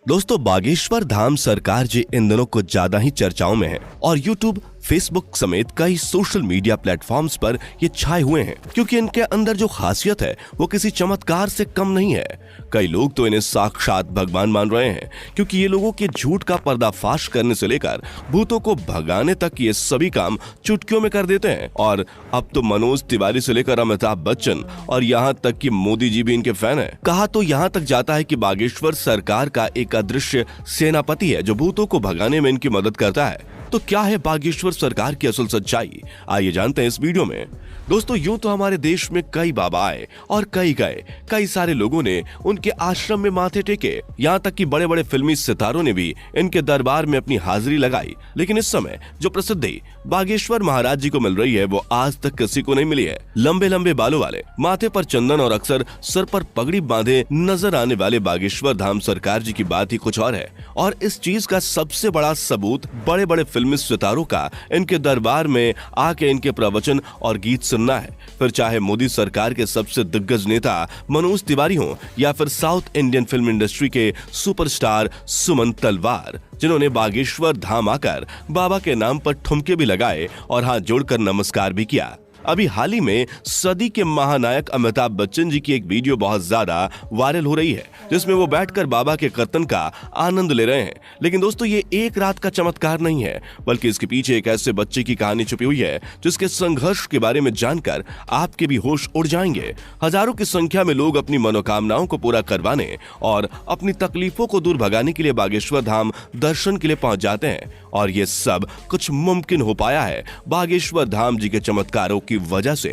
दोस्तों, बागेश्वर धाम सरकार जी इन दिनों कुछ ज्यादा ही चर्चाओं में है और यूट्यूब, फेसबुक समेत कई सोशल मीडिया प्लेटफॉर्म्स पर ये छाए हुए हैं क्योंकि इनके अंदर जो खासियत है वो किसी चमत्कार से कम नहीं है। कई लोग तो इन्हें साक्षात भगवान मान रहे हैं क्योंकि ये लोगों के झूठ का पर्दाफाश करने से लेकर भूतों को भगाने तक ये सभी काम चुटकियों में कर देते हैं। और अब तो मनोज तिवारी से लेकर अमिताभ बच्चन और यहाँ तक कि मोदी जी भी इनके फैन है। कहा तो यहाँ तक जाता है कि बागेश्वर सरकार का एक अदृश्य सेनापति है जो भूतों को भगाने में इनकी मदद करता है। तो क्या है बागेश्वर सरकार की असल सच्चाई, आइए जानते हैं इस वीडियो में। दोस्तों, यूं तो हमारे देश में कई बाबा आए और कई गए, कई सारे लोगों ने उनके आश्रम में माथे टेके, यहाँ तक कि बड़े बड़े फिल्मी सितारों ने भी इनके दरबार में अपनी हाजिरी लगाई। लेकिन इस समय जो प्रसिद्धि बागेश्वर महाराज जी को मिल रही है वो आज तक किसी को नहीं मिली है। लंबे लंबे बालों वाले, माथे पर चंदन और अक्सर सर पर पगड़ी बांधे नजर आने वाले बागेश्वर धाम सरकार जी की बात ही कुछ और है। और इस चीज का सबसे बड़ा सबूत बड़े बड़े फिल्मी सितारों का इनके दरबार में आके इनके प्रवचन और गीत सुनना है। फिर चाहे मोदी सरकार के सबसे दिग्गज नेता मनोज तिवारी हो या फिर साउथ इंडियन फिल्म इंडस्ट्री के सुपरस्टार सुमन तलवार, जिन्होंने बागेश्वर धाम आकर बाबा के नाम पर ठुमके भी लगाए और हाथ जोड़कर नमस्कार भी किया। अभी हाल ही में सदी के महानायक अमिताभ बच्चन जी की एक वीडियो बहुत ज्यादा वायरल हो रही है जिसमें वो बैठकर बाबा के कीर्तन का आनंद ले रहे हैं। लेकिन दोस्तों, ये एक रात का चमत्कार नहीं है बल्कि इसके पीछे एक ऐसे बच्चे की कहानी छुपी हुई है जिसके संघर्ष के बारे में जानकर आपके भी होश उड़ जाएंगे। हजारों की संख्या में लोग अपनी मनोकामनाओं को पूरा करवाने और अपनी तकलीफों को दूर भगाने के लिए बागेश्वर धाम दर्शन के लिए पहुंच जाते हैं और ये सब कुछ मुमकिन हो पाया है बागेश्वर धाम जी के चमत्कारों की वजह से।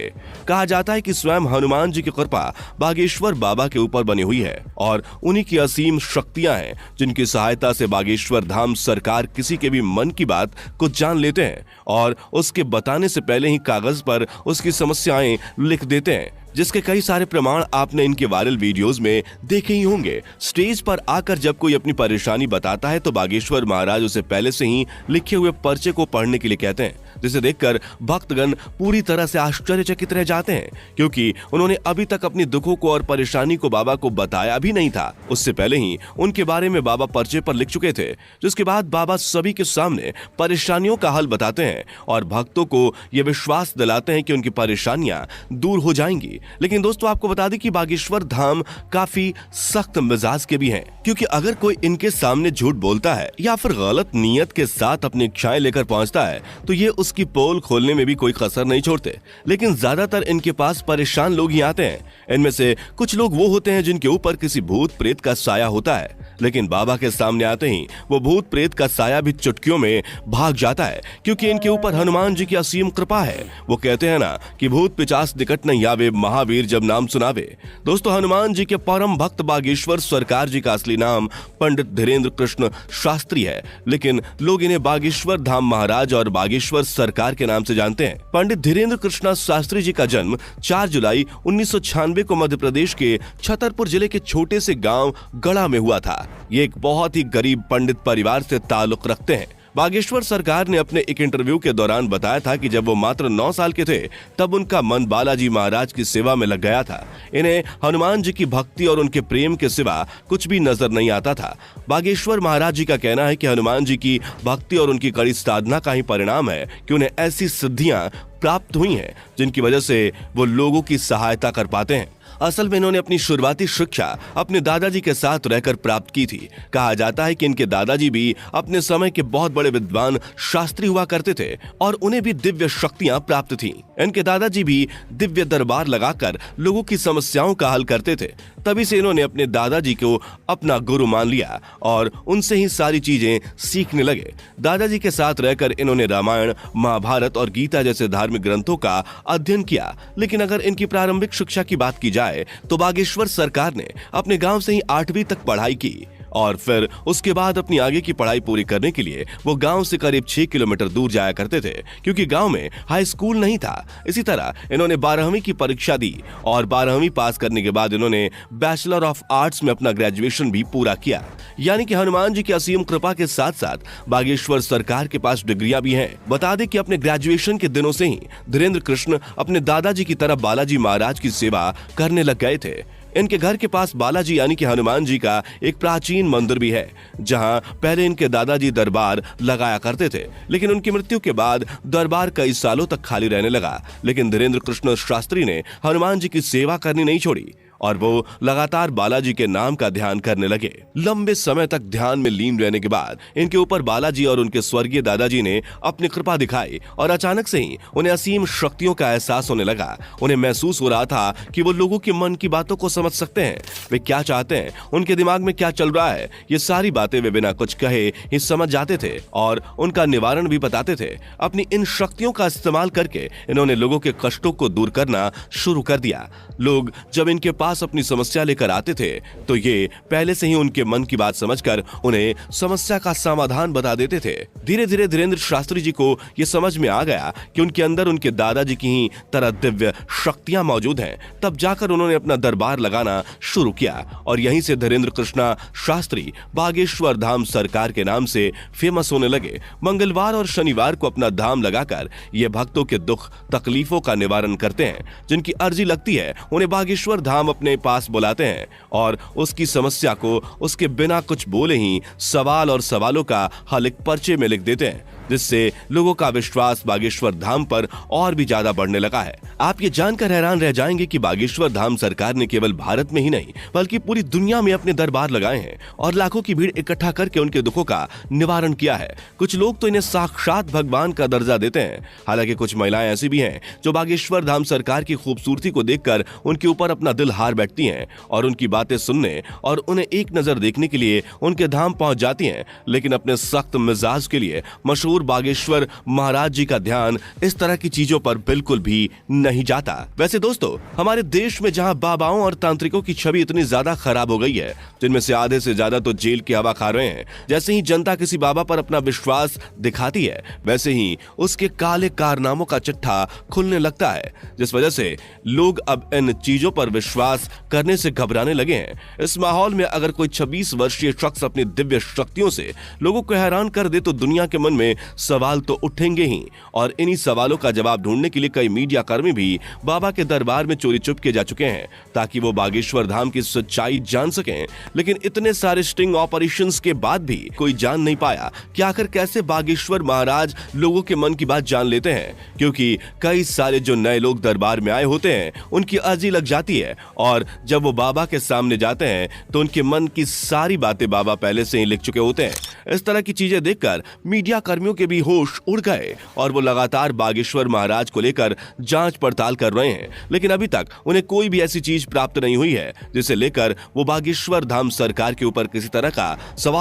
कहा जाता है कि स्वयं हनुमान जी की कृपा बागेश्वर बाबा के ऊपर बनी हुई है और उन्हीं की असीम शक्तियां हैं जिनकी सहायता से बागेश्वर धाम सरकार किसी के भी मन की बात को जान लेते हैं और उसके बताने से पहले ही कागज पर उसकी समस्याएं लिख देते हैं, जिसके कई सारे प्रमाण आपने इनके वायरल वीडियोस में देखे ही होंगे। स्टेज पर आकर जब कोई अपनी परेशानी बताता है तो बागेश्वर महाराज उसे पहले से ही लिखे हुए पर्चे को पढ़ने के लिए कहते हैं, जिसे देखकर भक्तगण पूरी तरह से आश्चर्यचकित रह जाते हैं क्योंकि उन्होंने अभी तक अपनी दुखों को और परेशानी को बाबा को बताया भी नहीं था। उससे पहले ही उनके बारे में बाबा पर्चे पर लिख चुके थे, जिसके बाद बाबा सभी के सामने परेशानियों का हल बताते हैं और भक्तों को ये विश्वास दिलाते हैं कि उनकी परेशानियां दूर हो जाएंगी। लेकिन दोस्तों, आपको बता दें कि बागेश्वर धाम काफी सख्त मिजाज के भी हैं क्योंकि अगर कोई इनके सामने झूठ बोलता है या फिर गलत नीयत के साथ अपनी इच्छाएं लेकर पहुंचता है तो ये उसकी पोल खोलने में भी कोई कसर नहीं छोड़ते। लेकिन ज्यादातर इनके पास परेशान लोग ही आते हैं। इनमें से कुछ लोग वो होते हैं जिनके ऊपर किसी भूत प्रेत का साया होता है, लेकिन बाबा के सामने आते ही वो भूत प्रेत का साया भी चुटकियों में भाग जाता है क्योंकि इनके ऊपर हनुमान जी की असीम कृपा है। वो कहते हैं ना कि भूत पिचास निकट नहीं आवे, महावीर जब नाम सुनावे। दोस्तों, हनुमान जी के परम भक्त बागेश्वर सरकार जी का असली नाम पंडित धीरेन्द्र कृष्ण शास्त्री है, लेकिन लोग इन्हें बागेश्वर धाम महाराज और बागेश्वर सरकार के नाम से जानते हैं। पंडित धीरेन्द्र कृष्ण शास्त्री जी का जन्म 4 जुलाई 1996 को मध्य प्रदेश के छतरपुर जिले के छोटे से गांव गढ़ा में हुआ था। ये एक बहुत ही गरीब पंडित परिवार से ताल्लुक रखते हैं। बागेश्वर सरकार ने अपने एक इंटरव्यू के दौरान बताया था कि जब वो मात्र 9 साल के थे तब उनका मन बालाजी महाराज की सेवा में लग गया था। इन्हें हनुमान जी की भक्ति और उनके प्रेम के सिवा कुछ भी नजर नहीं आता था। बागेश्वर महाराज जी का कहना है कि हनुमान जी की भक्ति और उनकी कड़ी साधना का ही परिणाम है कि उन्हें ऐसी सिद्धियां प्राप्त हुई हैं जिनकी वजह से वो लोगों की सहायता कर पाते हैं। असल में इन्होंने अपनी शुरुआती शिक्षा अपने दादाजी के साथ रहकर प्राप्त की थी। कहा जाता है कि इनके दादाजी भी अपने समय के बहुत बड़े विद्वान शास्त्री हुआ करते थे और उन्हें भी दिव्य शक्तियां प्राप्त थीं। इनके दादाजी भी दिव्य दरबार लगाकर लोगों की समस्याओं का हल करते थे। तभी से इन्होंने अपने दादाजी को अपना गुरु मान लिया और उनसे ही सारी चीजें सीखने लगे। दादाजी के साथ रहकर इन्होंने रामायण, महाभारत और गीता जैसे धार्मिक ग्रंथों का अध्ययन किया। लेकिन अगर इनकी प्रारंभिक शिक्षा की बात की जाए तो बागेश्वर सरकार ने अपने गांव से ही 8वीं तक पढ़ाई की और फिर उसके बाद अपनी आगे की पढ़ाई पूरी करने के लिए वो गांव से करीब 6 किलोमीटर दूर जाया करते थे क्योंकि गांव में हाई स्कूल नहीं था। इसी तरह इन्होंने 12वीं की परीक्षा दी और 12वीं पास करने के बाद इन्होंने बैचलर ऑफ आर्ट्स में अपना ग्रेजुएशन भी पूरा किया। यानी कि हनुमान जी की असीम कृपा के साथ साथ बागेश्वर सरकार के पास डिग्रियां भी हैं। बता दें कि अपने ग्रेजुएशन के दिनों से ही धीरेन्द्र कृष्ण अपने दादाजी की तरह बालाजी महाराज की सेवा करने लग गए थे। इनके घर के पास बालाजी यानी कि हनुमान जी का एक प्राचीन मंदिर भी है, जहां पहले इनके दादाजी दरबार लगाया करते थे, लेकिन उनकी मृत्यु के बाद दरबार कई सालों तक खाली रहने लगा। लेकिन धीरेन्द्र कृष्ण शास्त्री ने हनुमान जी की सेवा करनी नहीं छोड़ी और वो लगातार बालाजी के नाम का ध्यान करने लगे। लंबे समय तक ध्यान में लीन रहने के बाद इनके ऊपर बालाजी और उनके स्वर्गीय दादाजी ने अपनी कृपा दिखाई और अचानक से ही उन्हें असीम शक्तियों का एहसास होने लगा। उन्हें महसूस हो रहा था कि वो लोगों के मन की बातों को समझ सकते हैं, वे क्या चाहते हैं, उनके दिमाग में क्या चल रहा है, ये सारी बातें वे बिना कुछ कहे ही समझ जाते थे और उनका निवारण भी बताते थे। अपनी इन शक्तियों का इस्तेमाल करके इन्होंने लोगों के कष्टों को दूर करना शुरू कर दिया। लोग जब इनके पास अपनी समस्या लेकर आते थे तो ये पहले से ही उनके मन की बात समझकर उन्हें समस्या का समाधान बता देते थे। धीरे धीरे धीरेन्द्र शास्त्री जी को ये समझ में आ गया कि उनके अंदर उनके दादाजी की ही तरह दिव्य शक्तियां मौजूद हैं। तब जाकर उन्होंने अपना दरबार लगाना शुरू किया और यहीं से धीरेन्द्र कृष्णा शास्त्री बागेश्वर धाम सरकार के नाम से फेमस होने लगे। मंगलवार और शनिवार को अपना धाम लगाकर ये भक्तों के दुख तकलीफों का निवारण करते हैं। जिनकी अर्जी लगती है उन्हें बागेश्वर धाम अपने पास बुलाते हैं और उसकी समस्या को उसके बिना कुछ बोले ही सवाल और सवालों का हल एक पर्चे में लिख देते हैं, जिससे लोगों का विश्वास बागेश्वर धाम पर और भी ज्यादा बढ़ने लगा है। आप ये जानकर हैरान रह जाएंगे कि बागेश्वर धाम सरकार ने केवल भारत में ही नहीं बल्कि पूरी दुनिया में अपने दरबार लगाए हैं और लाखों की भीड़ इकट्ठा करके उनके दुखों का निवारण किया है। कुछ लोग तो इन्हें साक्षात भगवान का दर्जा देते हैं। हालांकि कुछ महिलाएं ऐसी भी हैं जो बागेश्वर धाम सरकार की खूबसूरती को देखकर उनके ऊपर अपना दिल हार बैठती हैं और उनकी बातें सुनने और उन्हें एक नजर देखने के लिए उनके धाम पहुंच जाती हैं। लेकिन अपने सख्त मिजाज के लिए मशहूर बागेश्वर महाराज जी का ध्यान इस तरह की चीजों पर बिल्कुल भी नहीं जाता। वैसे दोस्तों, हमारे देश में जहां बाबाओं और तांत्रिकों की छवि इतनी ज्यादा खराब हो गई है, जिनमें से आधे से ज्यादा तो जेल की हवा खा रहे हैं, जैसे ही जनता किसी बाबा पर अपना विश्वास दिखाती है वैसे ही उसके काले कारनामों का चिट्ठा खुलने लगता है, जिस वजह से लोग अब इन चीजों पर विश्वास करने से घबराने लगे हैं। इस माहौल में अगर कोई 26 वर्षीय शख्स अपनी दिव्य शक्तियों से लोगों को हैरान कर दे तो दुनिया के मन में सवाल तो उठेंगे ही और इन्हीं सवालों का जवाब ढूंढने के लिए कई मीडिया कर्मी भी बाबा के दरबार में चोरी चुपके जा चुके हैं ताकि वो बागेश्वर धाम की सच्चाई जान सकें। लेकिन इतने सारे स्टिंग ऑपरेशंस के बाद भी कोई जान नहीं पाया कि आखिर कैसे बागेश्वर महाराज लोगों के मन की बात जान लेते हैं, क्योंकि कई सारे जो नए लोग दरबार में आए होते हैं उनकी अर्जी लग जाती है और जब वो बाबा के सामने जाते हैं तो उनके मन की सारी बातें बाबा पहले से ही लिख चुके होते हैं। इस तरह की चीजें देखकर मीडिया कर्मियों के भी होश उड़ गए और वो लगातार बागेश्वर महाराज को लेकर जांच पड़ताल कर रहे हैं, लेकिन अभी तक उन्हें कोई भी ऐसी चीज प्राप्त नहीं हुई है जिसे लेकर वो बागेश्वर धाम सरकार के ऊपर किसी तरह का सवाल